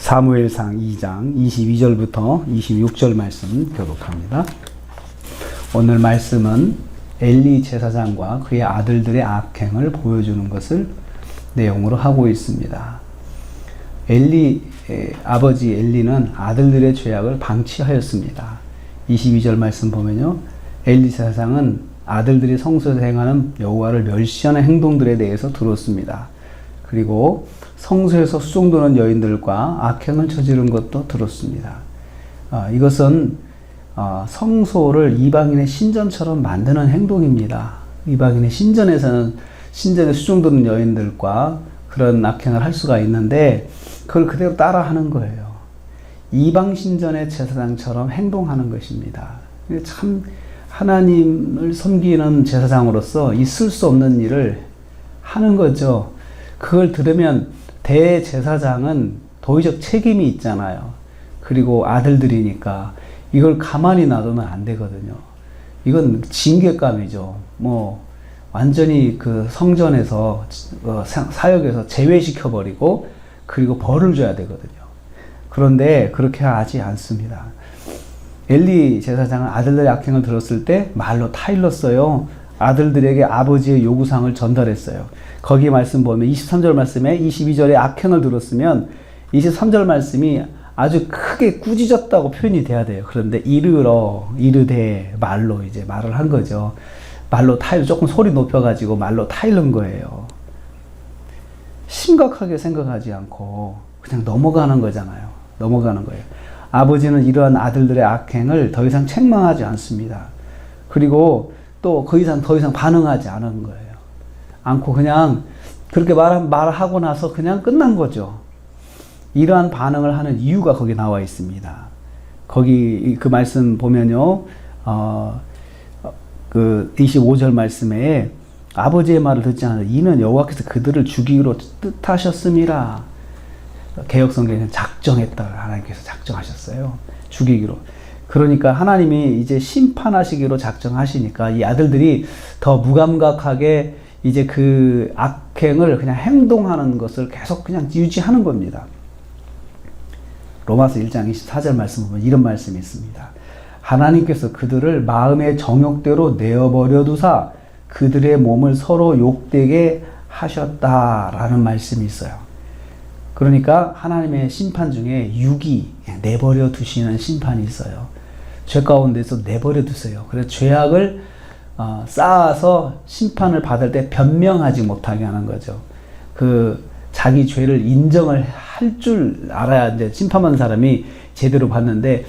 사무엘상 2장 22절부터 26절 말씀 교독합니다. 오늘 말씀은 엘리 제사장과 그의 아들들의 악행을 보여주는 것을 내용으로 하고 있습니다. 아버지 엘리는 아들들의 죄악을 방치하였습니다. 22절 말씀 보면요, 엘리 제사장은 아들들이 성소에서 행하는 여호와를 멸시하는 행동들에 대해서 들었습니다. 그리고 성소에서 수종도는 여인들과 악행을 저지른 것도 들었습니다. 이것은 성소를 이방인의 신전처럼 만드는 행동입니다. 이방인의 신전에 수종도는 여인들과 그런 악행을 할 수가 있는데 그걸 그대로 따라하는 거예요. 이방 신전의 제사장처럼 행동하는 것입니다. 참 하나님을 섬기는 제사장으로서 있을 수 없는 일을 하는 거죠. 그걸 들으면 대제사장은 도의적 책임이 있잖아요. 그리고 아들들이니까 이걸 가만히 놔두면 안 되거든요. 이건 징계감이죠. 완전히 그 성전에서 사역에서 제외시켜버리고 그리고 벌을 줘야 되거든요. 그런데 그렇게 하지 않습니다. 엘리 제사장은 아들들의 악행을 들었을 때 말로 타일렀어요. 아들들에게 아버지의 요구사항을 전달했어요. 거기 말씀 보면 23절 말씀에 22절에 악행을 들었으면 23절 말씀이 아주 크게 꾸짖었다고 표현이 돼야 돼요. 그런데 이르되 말로 이제 말을 한 거죠. 말로 조금 소리 높여가지고 말로 타일른 거예요. 심각하게 생각하지 않고 그냥 넘어가는 거잖아요. 넘어가는 거예요. 아버지는 이러한 아들들의 악행을 더 이상 책망하지 않습니다. 그리고 또 더 이상 반응하지 않은 거예요. 않고 그냥 그렇게 말하고 나서 그냥 끝난 거죠. 이러한 반응을 하는 이유가 거기 나와 있습니다. 거기 그 말씀 보면요, 그 25절 말씀에 아버지의 말을 듣지 않아 이는 여호와께서 그들을 죽이기로 뜻하셨음이라. 개역성경에는 작정했다. 하나님께서 작정하셨어요. 죽이기로. 그러니까 하나님이 이제 심판하시기로 작정하시니까 이 아들들이 더 무감각하게 이제 그 악행을 그냥 행동하는 것을 계속 그냥 유지하는 겁니다. 로마서 1장 24절 말씀 보면 이런 말씀이 있습니다. 하나님께서 그들을 마음의 정욕대로 내어버려 두사 그들의 몸을 서로 욕되게 하셨다라는 말씀이 있어요. 그러니까 하나님의 심판 중에 육이 내버려 두시는 심판이 있어요. 죄 가운데서 내버려 두세요. 그래서 죄악을 쌓아서 심판을 받을 때 변명하지 못하게 하는 거죠. 그 자기 죄를 인정을 할 줄 알아야 이제 심판받는 사람이 제대로 받는데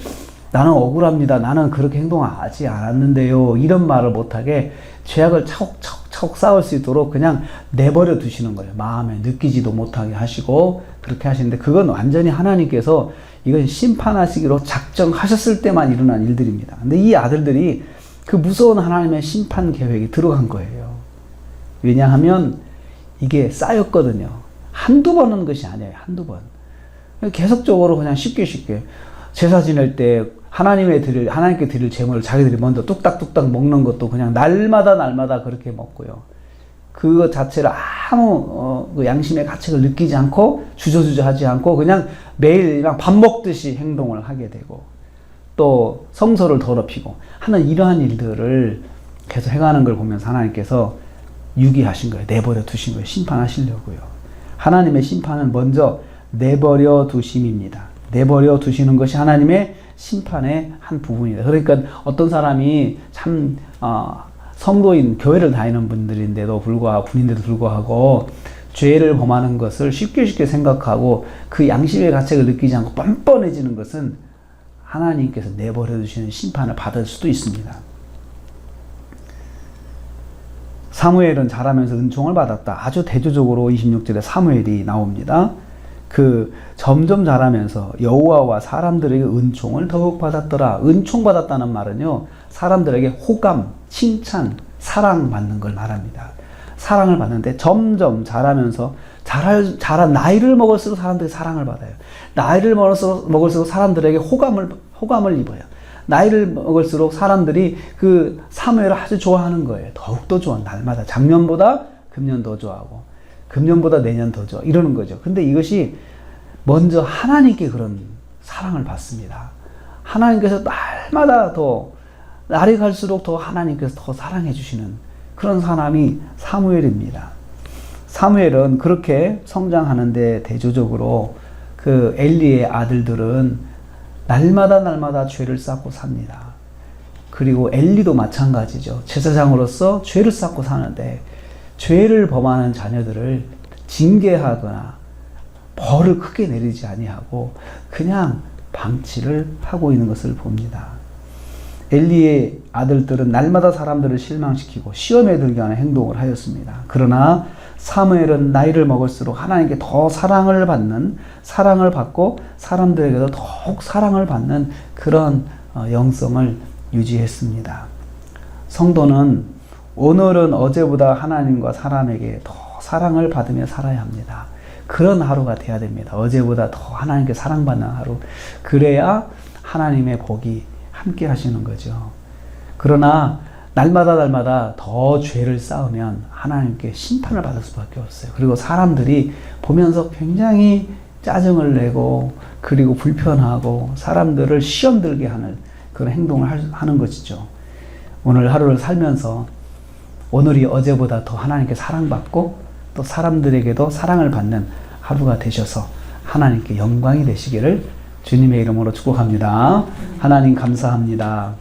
나는 억울합니다. 나는 그렇게 행동하지 않았는데요. 이런 말을 못하게 죄악을 차곡차곡 쌓을 수 있도록 그냥 내버려 두시는 거예요. 마음에 느끼지도 못하게 하시고 그렇게 하시는데 그건 완전히 하나님께서 이건 심판하시기로 작정하셨을 때만 일어난 일들입니다. 근데 이 아들들이 그 무서운 하나님의 심판 계획이 들어간 거예요. 왜냐하면 이게 쌓였거든요. 한두 번 하는 것이 아니에요. 한두 번. 계속적으로 그냥 쉽게 제사 지낼 때 하나님께 드릴 제물을 자기들이 먼저 뚝딱뚝딱 먹는 것도 그냥 날마다 그렇게 먹고요. 그거 자체를 아무 그 양심의 가책을 느끼지 않고 주저주저 하지 않고 그냥 매일 밥 먹듯이 행동을 하게 되고 또 성소를 더럽히고 하는 이러한 일들을 계속 행하는 걸 보면서 하나님께서 유기하신 거예요. 내버려 두신 거예요. 심판하시려고요. 하나님의 심판은 먼저 내버려 두심입니다. 내버려 두시는 것이 하나님의 심판의 한 부분이다. 그러니까 어떤 사람이 참 성도인 교회를 다니는 분들인데도 불구하고 군인데도 불구하고 죄를 범하는 것을 쉽게 생각하고 그 양심의 가책을 느끼지 않고 뻔뻔해지는 것은 하나님께서 내버려 두시는 심판을 받을 수도 있습니다. 사무엘은 자라면서 은총을 받았다. 아주 대조적으로 26절에 사무엘이 나옵니다. 그 점점 자라면서 여호와와 사람들에게 은총을 더욱 받았더라. 은총 받았다는 말은요, 사람들에게 호감, 칭찬, 사랑받는 걸 말합니다. 사랑을 받는데 점점 자라면서 나이를 먹을수록 사람들이 사랑을 받아요. 나이를 먹을수록 사람들에게 호감을 입어요. 나이를 먹을수록 사람들이 그 사무엘을 아주 좋아하는 거예요. 더욱더 좋아. 날마다 작년보다 금년 더 좋아하고 금년보다 내년 더 좋아. 이러는 거죠. 근데 이것이 먼저 하나님께 그런 사랑을 받습니다. 하나님께서 날마다 더 날이 갈수록 더 하나님께서 더 사랑해 주시는 그런 사람이 사무엘입니다. 사무엘은 그렇게 성장하는데 대조적으로 그 엘리의 아들들은 날마다 죄를 쌓고 삽니다. 그리고 엘리도 마찬가지죠. 제사장으로서 죄를 쌓고 사는데 죄를 범하는 자녀들을 징계하거나 벌을 크게 내리지 아니하고 그냥 방치를 하고 있는 것을 봅니다. 엘리의 아들들은 날마다 사람들을 실망시키고 시험에 들게 하는 행동을 하였습니다. 그러나 사무엘은 나이를 먹을수록 하나님께 더 사랑을 받고 사람들에게도 더욱 사랑을 받는 그런 영성을 유지했습니다. 성도는 오늘은 어제보다 하나님과 사람에게 더 사랑을 받으며 살아야 합니다. 그런 하루가 돼야 됩니다. 어제보다 더 하나님께 사랑받는 하루. 그래야 하나님의 복이 함께 하시는 거죠. 그러나 날마다 더 죄를 쌓으면 하나님께 심판을 받을 수밖에 없어요. 그리고 사람들이 보면서 굉장히 짜증을 내고 그리고 불편하고 사람들을 시험 들게 하는 그런 행동을 하는 것이죠. 오늘 하루를 살면서 오늘이 어제보다 더 하나님께 사랑받고 또 사람들에게도 사랑을 받는 하루가 되셔서 하나님께 영광이 되시기를 주님의 이름으로 축복합니다. 하나님 감사합니다.